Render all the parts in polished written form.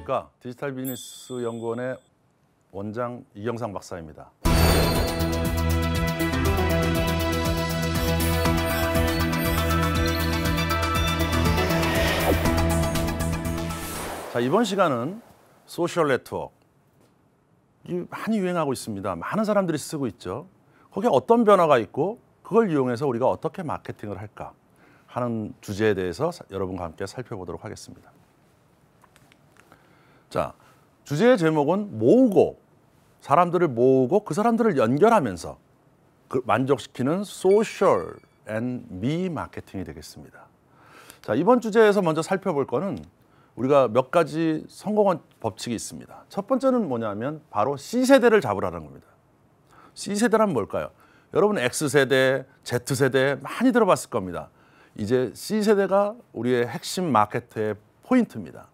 안녕하십니까. 디지털 비즈니스 연구원의 원장 이경상 박사입니다. 자, 이번 시간은 소셜 네트워크. 많이 유행하고 있습니다. 많은 사람들이 쓰고 있죠. 거기에 어떤 변화가 있고 그걸 이용해서 우리가 어떻게 마케팅을 할까 하는 주제에 대해서 여러분과 함께 살펴보도록 하겠습니다. 자, 주제의 제목은 모으고, 사람들을 모으고 그 사람들을 연결하면서 만족시키는 소셜 앤 미 마케팅이 되겠습니다. 자, 이번 주제에서 먼저 살펴볼 거는 우리가 몇 가지 성공한 법칙이 있습니다. 첫 번째는 뭐냐면 바로 C세대를 잡으라는 겁니다. C세대란 뭘까요? 여러분 X세대, Z세대 많이 들어봤을 겁니다. 이제 C세대가 우리의 핵심 마케터의 포인트입니다.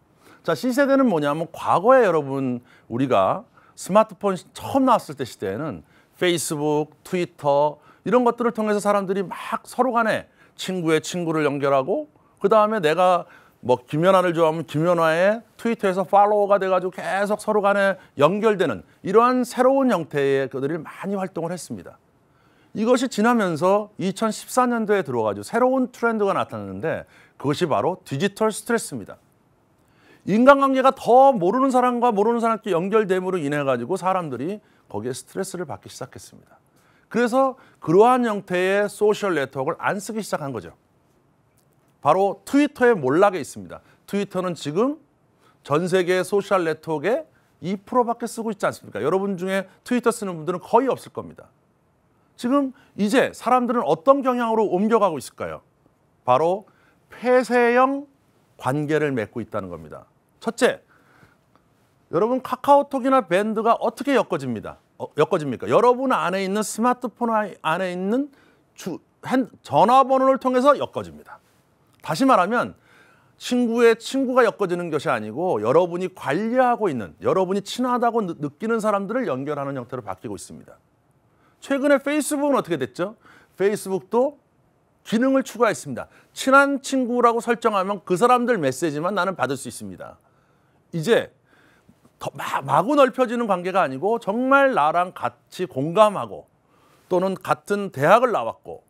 자, C세대는 뭐냐면 과거에 여러분 우리가 스마트폰 처음 나왔을 때 시대에는 페이스북, 트위터 이런 것들을 통해서 사람들이 막 서로 간에 친구의 친구를 연결하고 그 다음에 내가 뭐 김연아를 좋아하면 김연아의 트위터에서 팔로워가 돼가지고 계속 서로 간에 연결되는 이러한 새로운 형태의 그들이 많이 활동을 했습니다. 이것이 지나면서 2014년도에 들어가지고 새로운 트렌드가 나타났는데 그것이 바로 디지털 스트레스입니다. 인간관계가 더 모르는 사람과 모르는 사람께 연결됨으로 인해 가지고 사람들이 거기에 스트레스를 받기 시작했습니다. 그래서 그러한 형태의 소셜 네트워크를 안 쓰기 시작한 거죠. 바로 트위터의 몰락에 있습니다. 트위터는 지금 전 세계 소셜 네트워크의 2%밖에 쓰고 있지 않습니까? 여러분 중에 트위터 쓰는 분들은 거의 없을 겁니다. 지금 이제 사람들은 어떤 경향으로 옮겨가고 있을까요? 바로 폐쇄형 관계를 맺고 있다는 겁니다. 첫째, 여러분 카카오톡이나 밴드가 어떻게 엮어집니까? 여러분 안에 있는 스마트폰 안에 있는 전화번호를 통해서 엮어집니다. 다시 말하면 친구의 친구가 엮어지는 것이 아니고 여러분이 관리하고 있는, 여러분이 친하다고 느끼는 사람들을 연결하는 형태로 바뀌고 있습니다. 최근에 페이스북은 어떻게 됐죠? 페이스북도 기능을 추가했습니다. 친한 친구라고 설정하면 그 사람들 메시지만 나는 받을 수 있습니다. 이제 마구 넓혀지는 관계가 아니고 정말 나랑 같이 공감하고 또는 같은 대학을 나왔고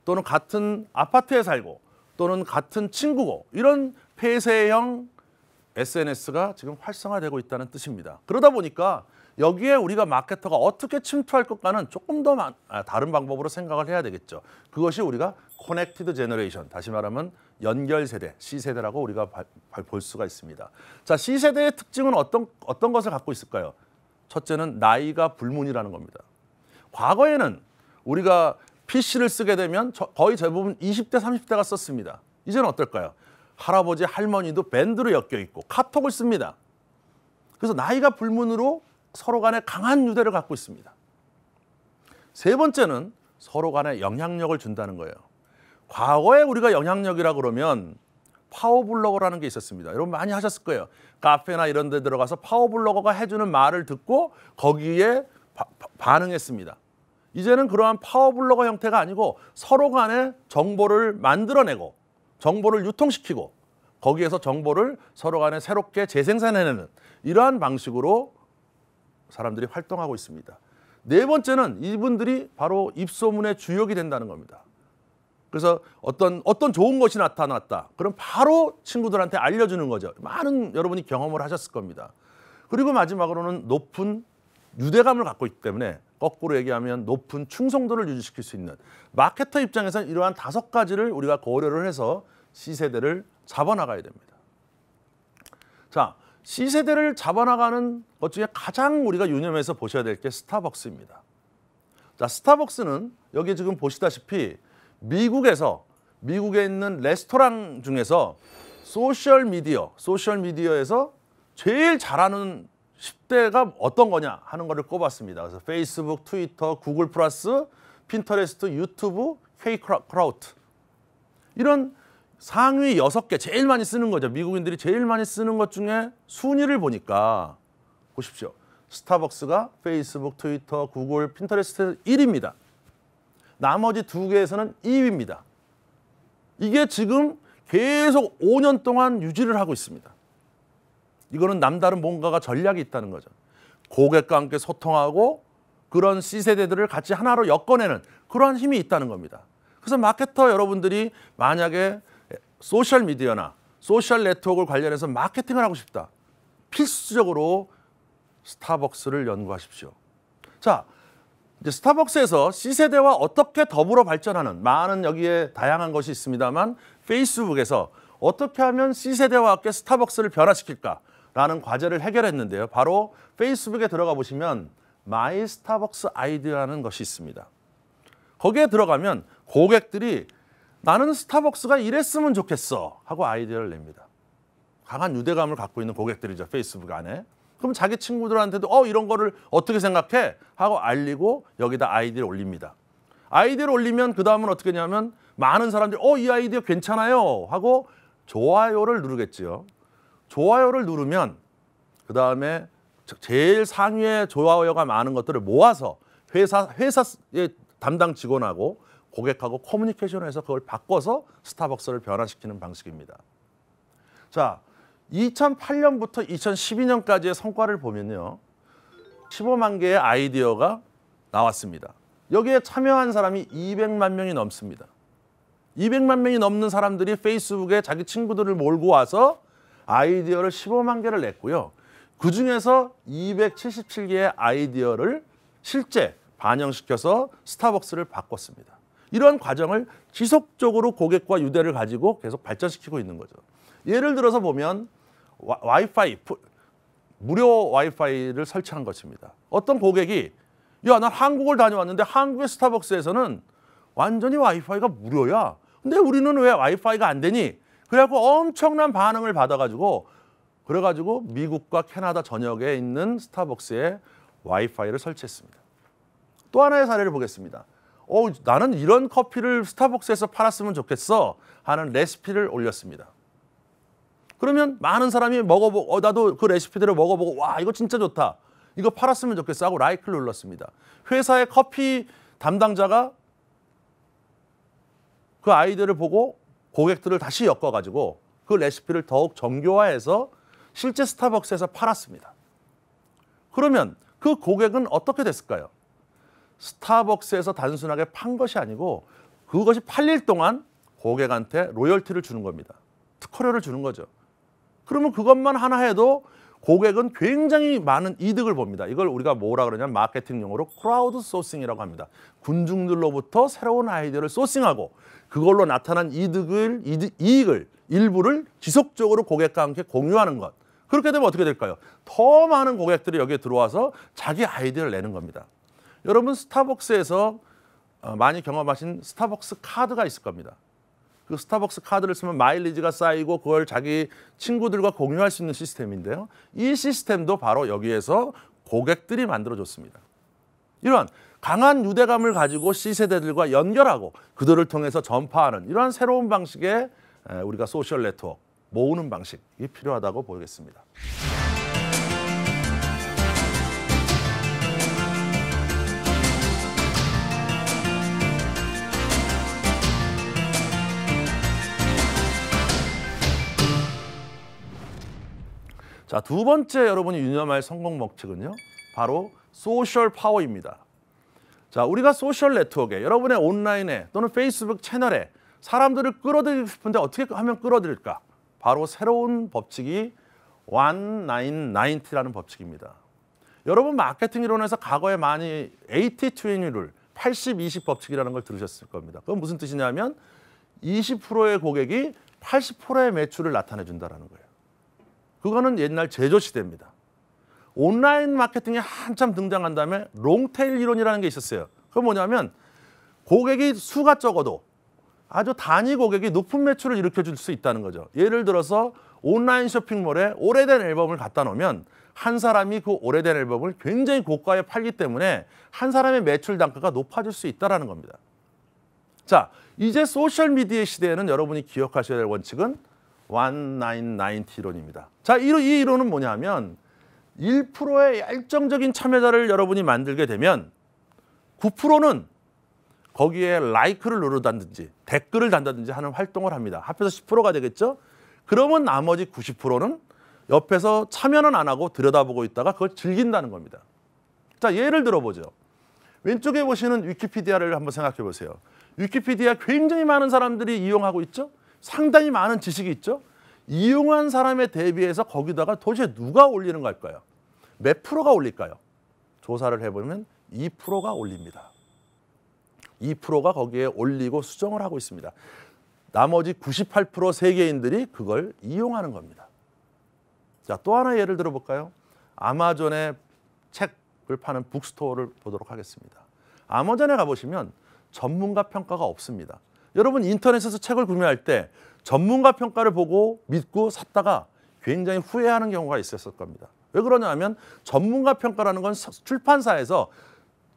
또는 같은 아파트에 살고 또는 같은 친구고 이런 폐쇄형 SNS가 지금 활성화되고 있다는 뜻입니다. 그러다 보니까 여기에 우리가 마케터가 어떻게 침투할 것과는 조금 더 다른 방법으로 생각을 해야 되겠죠. 그것이 우리가 커넥티드 제너레이션, 다시 말하면 연결 세대, C세대라고 우리가 볼 수가 있습니다. 자, C세대의 특징은 어떤 것을 갖고 있을까요? 첫째는 나이가 불문이라는 겁니다. 과거에는 우리가 PC를 쓰게 되면 거의 대부분 20대, 30대가 썼습니다. 이제는 어떨까요? 할아버지, 할머니도 밴드로 엮여 있고 카톡을 씁니다. 그래서 나이가 불문으로 서로 간에 강한 유대를 갖고 있습니다. 세 번째는 서로 간에 영향력을 준다는 거예요. 과거에 우리가 영향력이라 그러면 파워블로거라는 게 있었습니다. 여러분 많이 하셨을 거예요. 카페나 이런 데 들어가서 파워블로거가 해주는 말을 듣고 거기에 반응했습니다. 이제는 그러한 파워블로거 형태가 아니고 서로 간에 정보를 만들어내고 정보를 유통시키고 거기에서 정보를 서로 간에 새롭게 재생산해내는 이러한 방식으로 사람들이 활동하고 있습니다. 네 번째는 이분들이 바로 입소문의 주역이 된다는 겁니다. 그래서 어떤 좋은 것이 나타났다. 그럼 바로 친구들한테 알려주는 거죠. 많은 여러분이 경험을 하셨을 겁니다. 그리고 마지막으로는 높은 유대감을 갖고 있기 때문에 거꾸로 얘기하면 높은 충성도를 유지시킬 수 있는 마케터 입장에서는 이러한 5가지를 우리가 고려를 해서 C세대를 잡아나가야 됩니다. 자, C세대를 잡아나가는 것 중에 가장 우리가 유념해서 보셔야 될 게 스타벅스입니다. 자, 스타벅스는 여기 지금 보시다시피 미국에 있는 레스토랑 중에서 소셜미디어에서 제일 잘하는 10대가 어떤 거냐 하는 거를 꼽았습니다. 그래서 페이스북, 트위터, 구글 플러스, 핀터레스트, 유튜브, 케이크라우트 이런 상위 6개 제일 많이 쓰는 거죠. 미국인들이 제일 많이 쓰는 것 중에 순위를 보니까 보십시오. 스타벅스가 페이스북, 트위터, 구글, 핀터레스트 1위입니다. 나머지 2개에서는 2위입니다. 이게 지금 계속 5년 동안 유지를 하고 있습니다. 이거는 남다른 뭔가가 전략이 있다는 거죠. 고객과 함께 소통하고 그런 C세대들을 같이 하나로 엮어내는 그러한 힘이 있다는 겁니다. 그래서 마케터 여러분들이 만약에 소셜미디어나 소셜 네트워크를 관련해서 마케팅을 하고 싶다. 필수적으로 스타벅스를 연구하십시오. 자, 이제 스타벅스에서 C세대와 어떻게 더불어 발전하는 많은 여기에 다양한 것이 있습니다만 페이스북에서 어떻게 하면 C세대와 함께 스타벅스를 변화시킬까라는 과제를 해결했는데요. 바로 페이스북에 들어가 보시면 마이 스타벅스 아이디어라는 것이 있습니다. 거기에 들어가면 고객들이 나는 스타벅스가 이랬으면 좋겠어 하고 아이디어를 냅니다. 강한 유대감을 갖고 있는 고객들이죠. 페이스북 안에. 그럼 자기 친구들한테도 이런 거를 어떻게 생각해? 하고 알리고 여기다 아이디어를 올립니다. 아이디어를 올리면 그 다음은 어떻게 하냐면 많은 사람들이 이 아이디어 괜찮아요 하고 좋아요를 누르겠지요. 좋아요를 누르면 그 다음에 제일 상위에 좋아요가 많은 것들을 모아서 회사의 담당 직원하고 고객하고 커뮤니케이션을 해서 그걸 바꿔서 스타벅스를 변화시키는 방식입니다. 자, 2008년부터 2012년까지의 성과를 보면요. 15만 개의 아이디어가 나왔습니다. 여기에 참여한 사람이 200만 명이 넘습니다. 200만 명이 넘는 사람들이 페이스북에 자기 친구들을 몰고 와서 아이디어를 15만 개를 냈고요. 그중에서 277개의 아이디어를 실제 반영시켜서 스타벅스를 바꿨습니다. 이런 과정을 지속적으로 고객과 유대를 가지고 계속 발전시키고 있는 거죠. 예를 들어서 보면 와이파이, 무료 와이파이를 설치한 것입니다. 어떤 고객이 난 한국을 다녀왔는데 한국의 스타벅스에서는 완전히 와이파이가 무료야. 근데 우리는 왜 와이파이가 안 되니? 그래갖고 엄청난 반응을 받아가지고 그래가지고 미국과 캐나다 전역에 있는 스타벅스에 와이파이를 설치했습니다. 또 하나의 사례를 보겠습니다. 나는 이런 커피를 스타벅스에서 팔았으면 좋겠어 하는 레시피를 올렸습니다. 그러면 많은 사람이 먹어보고 나도 그 레시피대로 먹어보고 와 이거 진짜 좋다. 이거 팔았으면 좋겠어 하고 라이크를 눌렀습니다. 회사의 커피 담당자가 그 아이디어를 보고 고객들을 다시 엮어가지고 그 레시피를 더욱 정교화해서 실제 스타벅스에서 팔았습니다. 그러면 그 고객은 어떻게 됐을까요? 스타벅스에서 단순하게 판 것이 아니고 그것이 팔릴 동안 고객한테 로열티를 주는 겁니다. 특허료를 주는 거죠. 그러면 그것만 하나 해도 고객은 굉장히 많은 이득을 봅니다. 이걸 우리가 뭐라 그러냐면 마케팅 용어로 크라우드 소싱이라고 합니다. 군중들로부터 새로운 아이디어를 소싱하고 그걸로 나타난 이익을 일부를 지속적으로 고객과 함께 공유하는 것. 그렇게 되면 어떻게 될까요? 더 많은 고객들이 여기에 들어와서 자기 아이디어를 내는 겁니다. 여러분 스타벅스에서 많이 경험하신 스타벅스 카드가 있을 겁니다. 그 스타벅스 카드를 쓰면 마일리지가 쌓이고 그걸 자기 친구들과 공유할 수 있는 시스템인데요. 이 시스템도 바로 여기에서 고객들이 만들어줬습니다. 이러한 강한 유대감을 가지고 C세대들과 연결하고 그들을 통해서 전파하는 이러한 새로운 방식의 우리가 소셜 네트워크, 모으는 방식이 필요하다고 보겠습니다. 자, 두 번째 여러분이 유념할 성공 법칙은요. 바로 소셜 파워입니다. 자, 우리가 소셜 네트워크에 여러분의 온라인에 또는 페이스북 채널에 사람들을 끌어들이고 싶은데 어떻게 하면 끌어들일까? 바로 새로운 법칙이 1990라는 법칙입니다. 여러분 마케팅 이론에서 과거에 많이 80-20 룰, 80-20 법칙이라는 걸 들으셨을 겁니다. 그건 무슨 뜻이냐면 20%의 고객이 80%의 매출을 나타내 준다는 거예요. 그거는 옛날 제조시대입니다. 온라인 마케팅이 한참 등장한 다음에 롱테일 이론이라는 게 있었어요. 그건 뭐냐면 고객이 수가 적어도 아주 단위 고객이 높은 매출을 일으켜줄 수 있다는 거죠. 예를 들어서 온라인 쇼핑몰에 오래된 앨범을 갖다 놓으면 한 사람이 그 오래된 앨범을 굉장히 고가에 팔기 때문에 한 사람의 매출 단가가 높아질 수 있다는 겁니다. 자, 이제 소셜미디어 시대에는 여러분이 기억하셔야 될 원칙은 1990 이론입니다. 자, 이 이론은 뭐냐면 1%의 열정적인 참여자를 여러분이 만들게 되면 9%는 거기에 라이크를 누르다든지 댓글을 단다든지 하는 활동을 합니다. 합해서 10%가 되겠죠? 그러면 나머지 90%는 옆에서 참여는 안 하고 들여다보고 있다가 그걸 즐긴다는 겁니다. 자, 예를 들어보죠. 왼쪽에 보시는 위키피디아를 한번 생각해 보세요. 위키피디아 굉장히 많은 사람들이 이용하고 있죠. 상당히 많은 지식이 있죠. 이용한 사람에 대비해서 거기다가 도대체 누가 올리는 걸까요? 몇 프로가 올릴까요? 조사를 해보면 2%가 올립니다. 2%가 거기에 올리고 수정을 하고 있습니다. 나머지 98% 세계인들이 그걸 이용하는 겁니다. 자, 또 하나 예를 들어볼까요? 아마존의 책을 파는 북스토어를 보도록 하겠습니다. 아마존에 가보시면 전문가 평가가 없습니다. 여러분 인터넷에서 책을 구매할 때 전문가 평가를 보고 믿고 샀다가 굉장히 후회하는 경우가 있었을 겁니다. 왜 그러냐 하면 전문가 평가라는 건 출판사에서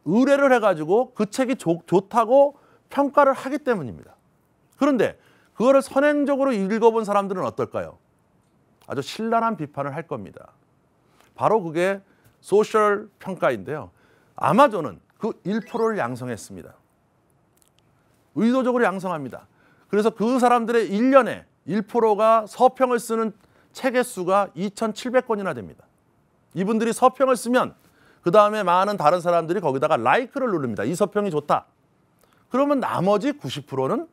의뢰를 해가지고 그 책이 좋다고 평가를 하기 때문입니다. 그런데 그거를 선행적으로 읽어본 사람들은 어떨까요? 아주 신랄한 비판을 할 겁니다. 바로 그게 소셜 평가인데요. 아마존은 그 1%를 양성했습니다. 의도적으로 양성합니다. 그래서 그 사람들의 1년에 1%가 서평을 쓰는 책의 수가 2,700권이나 됩니다. 이분들이 서평을 쓰면 그 다음에 많은 다른 사람들이 거기다가 라이크를 누릅니다. 이 서평이 좋다. 그러면 나머지 90%는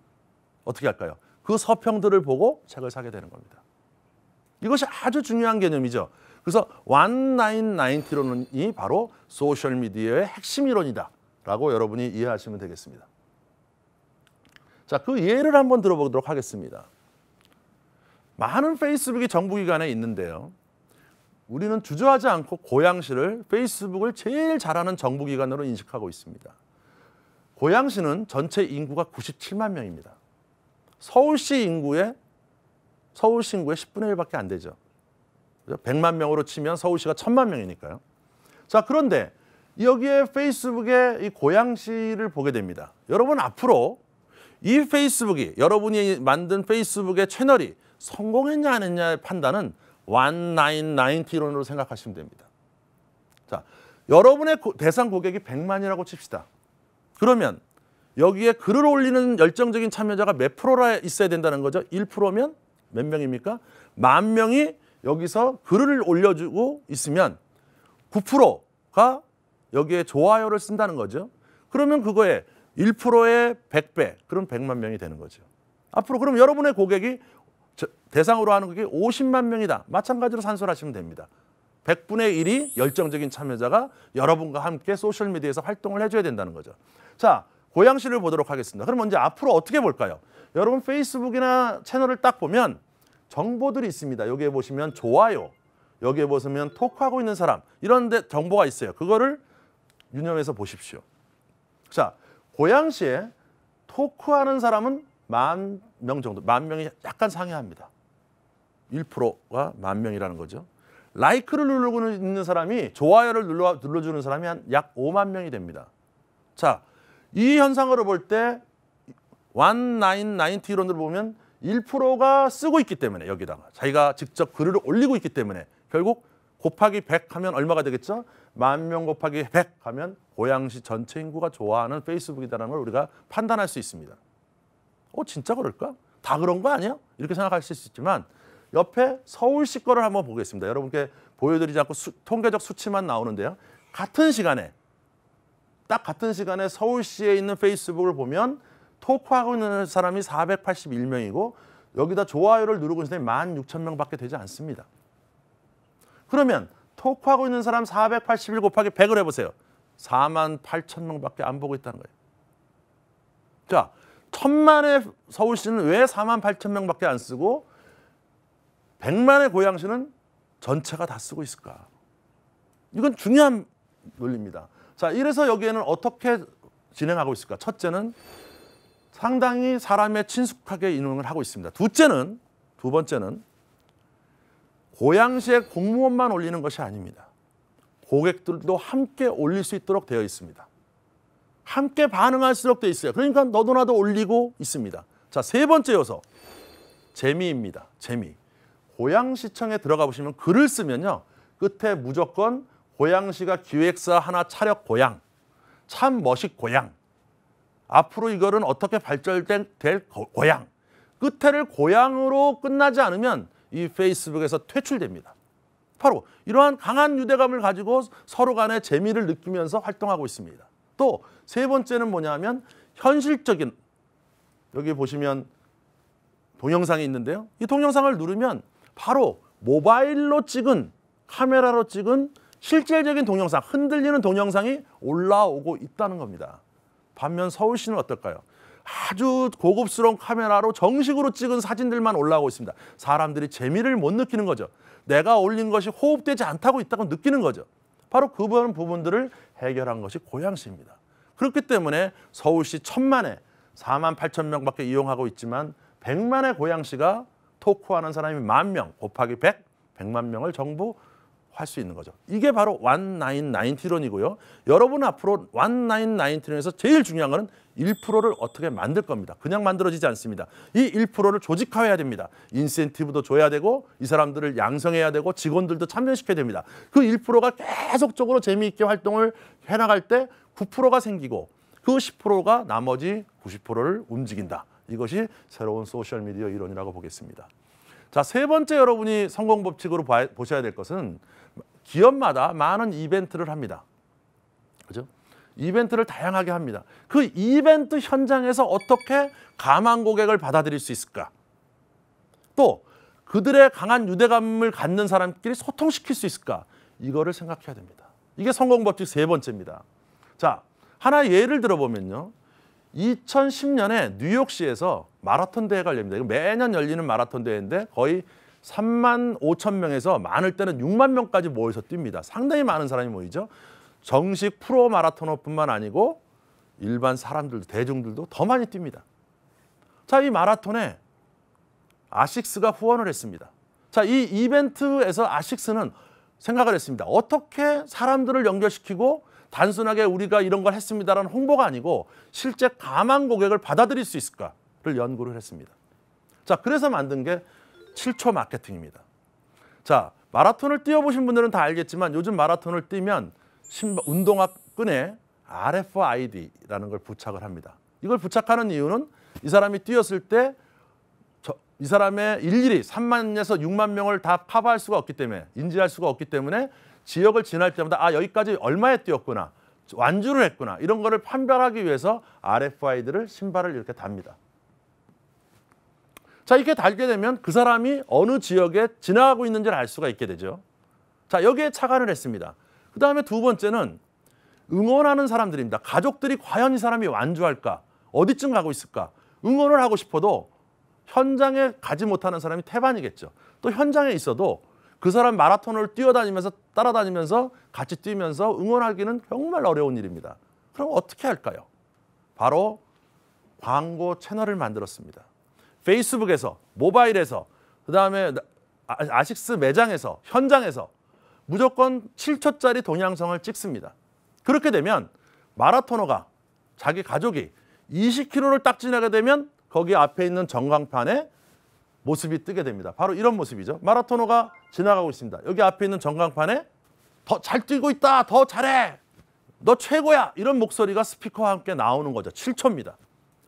어떻게 할까요? 그 서평들을 보고 책을 사게 되는 겁니다. 이것이 아주 중요한 개념이죠. 그래서 1990론이 바로 소셜미디어의 핵심 이론이다 라고 여러분이 이해하시면 되겠습니다. 자, 그 예를 한번 들어보도록 하겠습니다. 많은 페이스북이 정부기관에 있는데요. 우리는 주저하지 않고 고양시를 페이스북을 제일 잘하는 정부기관으로 인식하고 있습니다. 고양시는 전체 인구가 97만 명입니다. 서울시 인구의 10분의 1밖에 안 되죠. 100만 명으로 치면 서울시가 1000만 명이니까요. 자, 그런데 여기에 페이스북의 이 고양시를 보게 됩니다. 여러분 앞으로 이 페이스북이 여러분이 만든 페이스북의 채널이 성공했냐 안 했냐의 판단은 1990론으로 생각하시면 됩니다. 자, 여러분의 대상 고객이 100만이라고 칩시다. 그러면 여기에 글을 올리는 열정적인 참여자가 몇 프로라 있어야 된다는 거죠? 1%면 몇 명입니까? 10,000명이 여기서 글을 올려주고 있으면 9%가 여기에 좋아요를 쓴다는 거죠. 그러면 그거에 1%의 100배, 그럼 100만 명이 되는 거죠. 앞으로 그럼 여러분의 고객이 대상으로 하는 고객이 50만 명이다. 마찬가지로 산술하시면 됩니다. 100분의 1이 열정적인 참여자가 여러분과 함께 소셜미디어에서 활동을 해줘야 된다는 거죠. 자, 고양시를 보도록 하겠습니다. 그럼 먼저 앞으로 어떻게 볼까요? 여러분 페이스북이나 채널을 딱 보면 정보들이 있습니다. 여기에 보시면 좋아요, 여기에 보시면 토크하고 있는 사람, 이런 데 정보가 있어요. 그거를 유념해서 보십시오. 자, 고양시에 토크하는 사람은 10,000명 정도, 10,000명이 약간 상회합니다. 1%가 10,000명이라는 거죠. 라이크를 누르고 있는 사람이, 좋아요를 눌러주는 사람이 한 약 5만 명이 됩니다. 자, 이 현상으로 볼 때 1990론으로 보면 1%가 쓰고 있기 때문에 여기다가 자기가 직접 글을 올리고 있기 때문에 결국 곱하기 100 하면 얼마가 되겠죠? 10,000명 곱하기 100 하면 고양시 전체 인구가 좋아하는 페이스북이다라는 걸 우리가 판단할 수 있습니다. 진짜 그럴까? 다 그런 거 아니야? 이렇게 생각하실 수 있지만 옆에 서울시 거를 한번 보겠습니다. 여러분께 보여드리지 않고 통계적 수치만 나오는데요. 같은 시간에 딱 같은 시간에 서울시에 있는 페이스북을 보면 토크하고 있는 사람이 481명이고 여기다 좋아요를 누르고 있는 사람이 16,000명밖에 되지 않습니다. 그러면 토크하고 있는 사람 481 곱하기 100을 해보세요. 48,000명밖에 안 보고 있다는 거예요. 자, 1,000만의 서울시는 왜 48,000명밖에 안 쓰고 100만의 고양시는 전체가 다 쓰고 있을까? 이건 중요한 논리입니다. 자, 이래서 여기에는 어떻게 진행하고 있을까? 첫째는 상당히 사람에 친숙하게 인용을 하고 있습니다. 두 번째는 고양시의 공무원만 올리는 것이 아닙니다. 고객들도 함께 올릴 수 있도록 되어 있습니다. 함께 반응할수록 되어 있어요. 그러니까 너도 나도 올리고 있습니다. 자, 세 번째 요소, 재미입니다. 재미. 고양시청에 들어가 보시면 글을 쓰면요, 끝에 무조건 고양시가 기획사 하나 차력 고양, 참 멋있 고양, 앞으로 이거는 어떻게 발전될 고양, 끝에를 고양으로 끝나지 않으면 이 페이스북에서 퇴출됩니다. 바로 이러한 강한 유대감을 가지고 서로 간의 재미를 느끼면서 활동하고 있습니다. 또 세 번째는 뭐냐면 현실적인, 여기 보시면 동영상이 있는데요. 이 동영상을 누르면 바로 모바일로 찍은, 카메라로 찍은 실질적인 동영상, 흔들리는 동영상이 올라오고 있다는 겁니다. 반면 서울시는 어떨까요? 아주 고급스러운 카메라로 정식으로 찍은 사진들만 올라오고 있습니다. 사람들이 재미를 못 느끼는 거죠. 내가 올린 것이 호흡되지 않다고 있다고 느끼는 거죠. 바로 그 부분들을 해결한 것이 고양시입니다. 그렇기 때문에 서울시 1000만에 4만 8천 명밖에 이용하고 있지만 100만의 고양시가 토크하는 사람이 10,000명 곱하기 100, 100만 명을 정부할 수 있는 거죠. 이게 바로 1990론이고요. 여러분 앞으로 1990론에서 제일 중요한 거는 1%를 어떻게 만들 겁니다. 그냥 만들어지지 않습니다. 이 1%를 조직화해야 됩니다. 인센티브도 줘야 되고 이 사람들을 양성해야 되고 직원들도 참여시켜야 됩니다. 그 1%가 계속적으로 재미있게 활동을 해나갈 때 9%가 생기고 그 10%가 나머지 90%를 움직인다. 이것이 새로운 소셜미디어 이론이라고 보겠습니다. 자, 세 번째 여러분이 성공 법칙으로 보셔야 될 것은 기업마다 많은 이벤트를 합니다. 그죠? 이벤트를 다양하게 합니다. 그 이벤트 현장에서 어떻게 감한 고객을 받아들일 수 있을까? 또 그들의 강한 유대감을 갖는 사람끼리 소통시킬 수 있을까? 이거를 생각해야 됩니다. 이게 성공 법칙 세 번째입니다. 자, 하나 예를 들어보면요. 2010년에 뉴욕시에서 마라톤 대회가 열립니다. 이거 매년 열리는 마라톤 대회인데 거의 3만 5천 명에서 많을 때는 6만 명까지 모여서 뜁니다. 상당히 많은 사람이 모이죠. 정식 프로 마라토너뿐만 아니고 일반 사람들도, 대중들도 더 많이 뜁니다. 자, 이 마라톤에 아식스가 후원을 했습니다. 자, 이 이벤트에서 아식스는 생각을 했습니다. 어떻게 사람들을 연결시키고 단순하게 우리가 이런 걸 했습니다라는 홍보가 아니고 실제 감한 고객을 받아들일 수 있을까를 연구를 했습니다. 자, 그래서 만든 게 7초 마케팅입니다. 자, 마라톤을 뛰어보신 분들은 다 알겠지만 요즘 마라톤을 뛰면 운동화 끈에 RFID라는 걸 부착을 합니다. 이걸 부착하는 이유는 이 사람이 뛰었을 때 이 사람의 일일이 3만에서 6만 명을 다 커버할 수가 없기 때문에, 인지할 수가 없기 때문에 지역을 지날 때마다 아, 여기까지 얼마에 뛰었구나, 완주를 했구나, 이런 거를 판별하기 위해서 RFID를 신발을 이렇게 답니다. 자, 이렇게 달게 되면 그 사람이 어느 지역에 지나가고 있는지를 알 수가 있게 되죠. 자, 여기에 착안을 했습니다. 그 다음에 두 번째는 응원하는 사람들입니다. 가족들이 과연 이 사람이 완주할까? 어디쯤 가고 있을까? 응원을 하고 싶어도 현장에 가지 못하는 사람이 태반이겠죠. 또 현장에 있어도 그 사람 마라톤을 뛰어다니면서 따라다니면서 같이 뛰면서 응원하기는 정말 어려운 일입니다. 그럼 어떻게 할까요? 바로 광고 채널을 만들었습니다. 페이스북에서, 모바일에서, 그다음에 아식스 매장에서, 현장에서 무조건 7초짜리 동영상을 찍습니다. 그렇게 되면 마라토너가, 자기 가족이 20km를 딱 지나게 되면 거기 앞에 있는 전광판에 모습이 뜨게 됩니다. 바로 이런 모습이죠. 마라토너가 지나가고 있습니다. 여기 앞에 있는 전광판에 더 잘 뛰고 있다, 더 잘해, 너 최고야, 이런 목소리가 스피커와 함께 나오는 거죠. 7초입니다.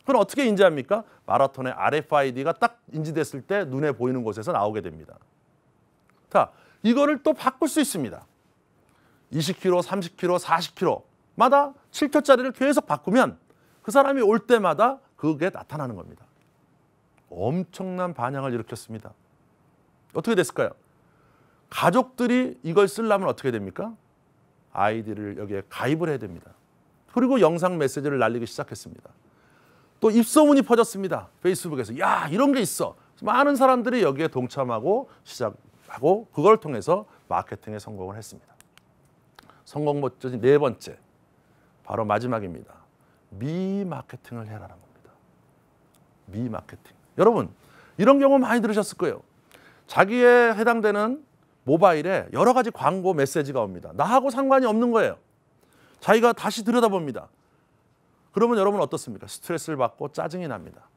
그럼 어떻게 인지합니까? 마라톤의 RFID가 딱 인지됐을 때 눈에 보이는 곳에서 나오게 됩니다. 자, 이거를 또 바꿀 수 있습니다. 20km, 30km, 40km마다 7초짜리를 계속 바꾸면 그 사람이 올 때마다 그게 나타나는 겁니다. 엄청난 반향을 일으켰습니다. 어떻게 됐을까요? 가족들이 이걸 쓰려면 어떻게 됩니까? 아이디를 여기에 가입을 해야 됩니다. 그리고 영상 메시지를 날리기 시작했습니다. 또 입소문이 퍼졌습니다. 페이스북에서. 야, 이런 게 있어. 많은 사람들이 여기에 동참하고 시작하고 그걸 통해서 마케팅에 성공을 했습니다. 성공 버전 네 번째, 바로 마지막입니다. 미마케팅을 해라는 겁니다. 미마케팅. 여러분, 이런 경우 많이 들으셨을 거예요. 자기에 해당되는 모바일에 여러 가지 광고 메시지가 옵니다. 나하고 상관이 없는 거예요. 자기가 다시 들여다봅니다. 그러면 여러분 어떻습니까? 스트레스를 받고 짜증이 납니다.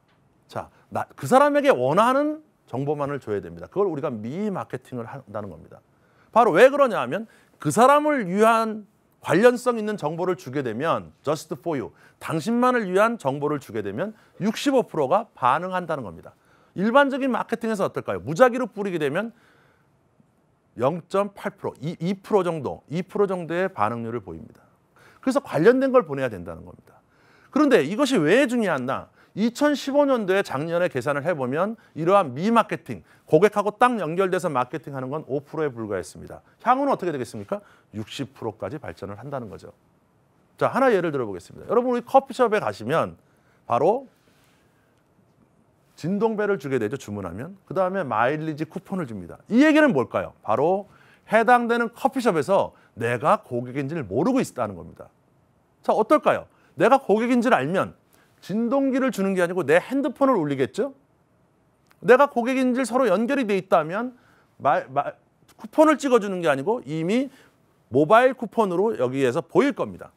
자, 그 사람에게 원하는 정보만을 줘야 됩니다. 그걸 우리가 미마케팅을 한다는 겁니다. 바로 왜 그러냐 하면 그 사람을 위한 관련성 있는 정보를 주게 되면 just for you, 당신만을 위한 정보를 주게 되면 65%가 반응한다는 겁니다. 일반적인 마케팅에서 어떨까요? 무작위로 뿌리게 되면 0.8%, 2% 정도, 2% 정도의 반응률을 보입니다. 그래서 관련된 걸 보내야 된다는 겁니다. 그런데 이것이 왜 중요하나? 2015년도에 작년에 계산을 해보면 이러한 미마케팅, 고객하고 딱 연결돼서 마케팅하는 건 5%에 불과했습니다. 향후는 어떻게 되겠습니까? 60%까지 발전을 한다는 거죠. 자, 하나 예를 들어보겠습니다. 여러분, 우리 커피숍에 가시면 바로 진동벨을 주게 되죠, 주문하면. 그 다음에 마일리지 쿠폰을 줍니다. 이 얘기는 뭘까요? 바로 해당되는 커피숍에서 내가 고객인지를 모르고 있다는 겁니다. 자, 어떨까요? 내가 고객인지를 알면 진동기를 주는 게 아니고 내 핸드폰을 울리겠죠? 내가 고객인지 서로 연결이 돼 있다면 쿠폰을 찍어주는 게 아니고 이미 모바일 쿠폰으로 여기에서 보일 겁니다.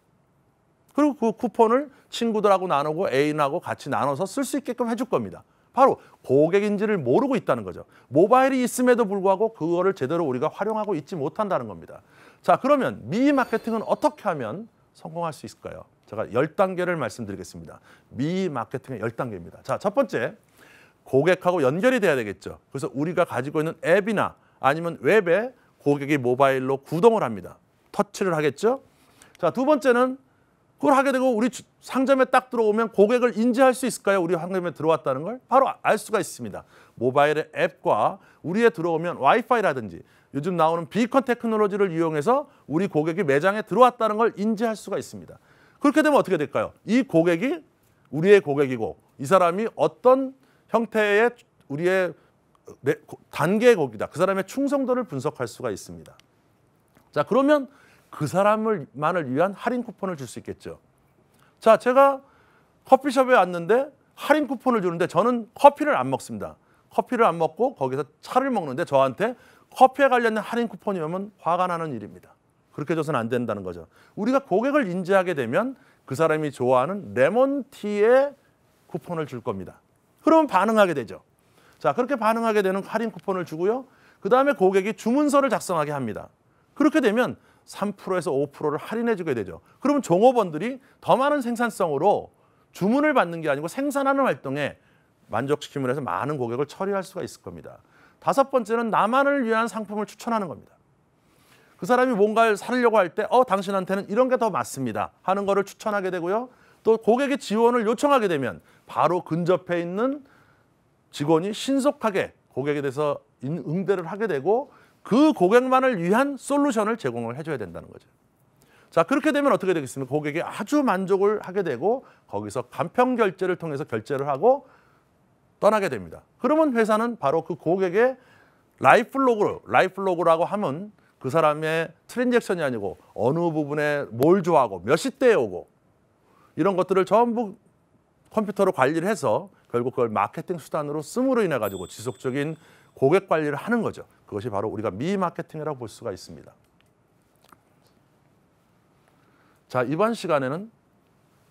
그리고 그 쿠폰을 친구들하고 나누고 애인하고 같이 나눠서 쓸 수 있게끔 해줄 겁니다. 바로 고객인지를 모르고 있다는 거죠. 모바일이 있음에도 불구하고 그거를 제대로 우리가 활용하고 있지 못한다는 겁니다. 자, 그러면 미마케팅은 어떻게 하면 성공할 수 있을까요? 제가 10단계를 말씀드리겠습니다. 미마케팅의 10단계입니다. 자, 첫 번째, 고객하고 연결이 돼야 되겠죠. 그래서 우리가 가지고 있는 앱이나 아니면 웹에 고객이 모바일로 구동을 합니다. 터치를 하겠죠. 자, 두 번째는 그걸 하게 되고 우리 상점에 딱 들어오면 고객을 인지할 수 있을까요? 우리 상점에 들어왔다는 걸 바로 알 수가 있습니다. 모바일의 앱과 우리에 들어오면 와이파이라든지 요즘 나오는 비컨 테크놀로지를 이용해서 우리 고객이 매장에 들어왔다는 걸 인지할 수가 있습니다. 그렇게 되면 어떻게 될까요? 이 고객이 우리의 고객이고 이 사람이 어떤 형태의 우리의 단계의 고객이다. 그 사람의 충성도를 분석할 수가 있습니다. 자, 그러면 그 사람만을 위한 할인 쿠폰을 줄 수 있겠죠. 자, 제가 커피숍에 왔는데 할인 쿠폰을 주는데 저는 커피를 안 먹습니다. 커피를 안 먹고 거기서 차를 먹는데 저한테 커피에 관련된 할인 쿠폰이 오면 화가 나는 일입니다. 그렇게 해줘서는 안 된다는 거죠. 우리가 고객을 인지하게 되면 그 사람이 좋아하는 레몬티의 쿠폰을 줄 겁니다. 그러면 반응하게 되죠. 자, 그렇게 반응하게 되는 할인 쿠폰을 주고요. 그 다음에 고객이 주문서를 작성하게 합니다. 그렇게 되면 3%에서 5%를 할인해 주게 되죠. 그러면 종업원들이 더 많은 생산성으로 주문을 받는 게 아니고 생산하는 활동에 만족시킴으로 해서 많은 고객을 처리할 수가 있을 겁니다. 다섯 번째는 나만을 위한 상품을 추천하는 겁니다. 그 사람이 뭔가를 사려고 할 때 당신한테는 이런 게 더 맞습니다 하는 거를 추천하게 되고요. 또 고객의 지원을 요청하게 되면 바로 근접해 있는 직원이 신속하게 고객에 대해서 응대를 하게 되고 그 고객만을 위한 솔루션을 제공을 해줘야 된다는 거죠. 자, 그렇게 되면 어떻게 되겠습니까? 고객이 아주 만족을 하게 되고 거기서 간편 결제를 통해서 결제를 하고 떠나게 됩니다. 그러면 회사는 바로 그 고객의 라이플로그라고 하면 그 사람의 트랜잭션이 아니고 어느 부분에 뭘 좋아하고 몇 시대에 오고 이런 것들을 전부 컴퓨터로 관리를 해서 결국 그걸 마케팅 수단으로 씀으로 인해 가지고 지속적인 고객 관리를 하는 거죠. 그것이 바로 우리가 미마케팅이라고 볼 수가 있습니다. 자, 이번 시간에는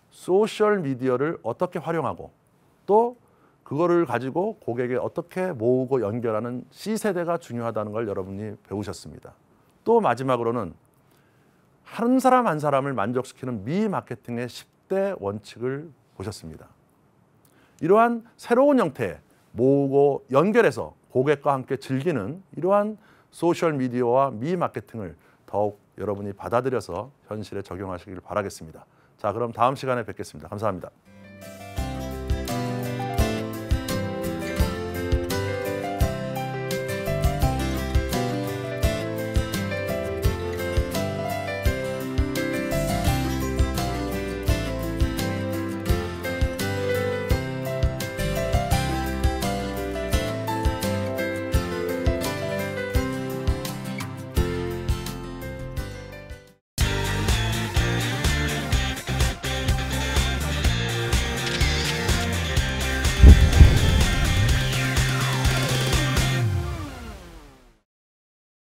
소셜 미디어를 어떻게 활용하고 또 그거를 가지고 고객에 어떻게 모으고 연결하는 C세대가 중요하다는 걸 여러분이 배우셨습니다. 또 마지막으로는 한 사람 한 사람을 만족시키는 미마케팅의 10대 원칙을 보셨습니다. 이러한 새로운 형태의 모으고 연결해서 고객과 함께 즐기는 이러한 소셜미디어와 미마케팅을 더욱 여러분이 받아들여서 현실에 적용하시길 바라겠습니다. 자, 그럼 다음 시간에 뵙겠습니다. 감사합니다.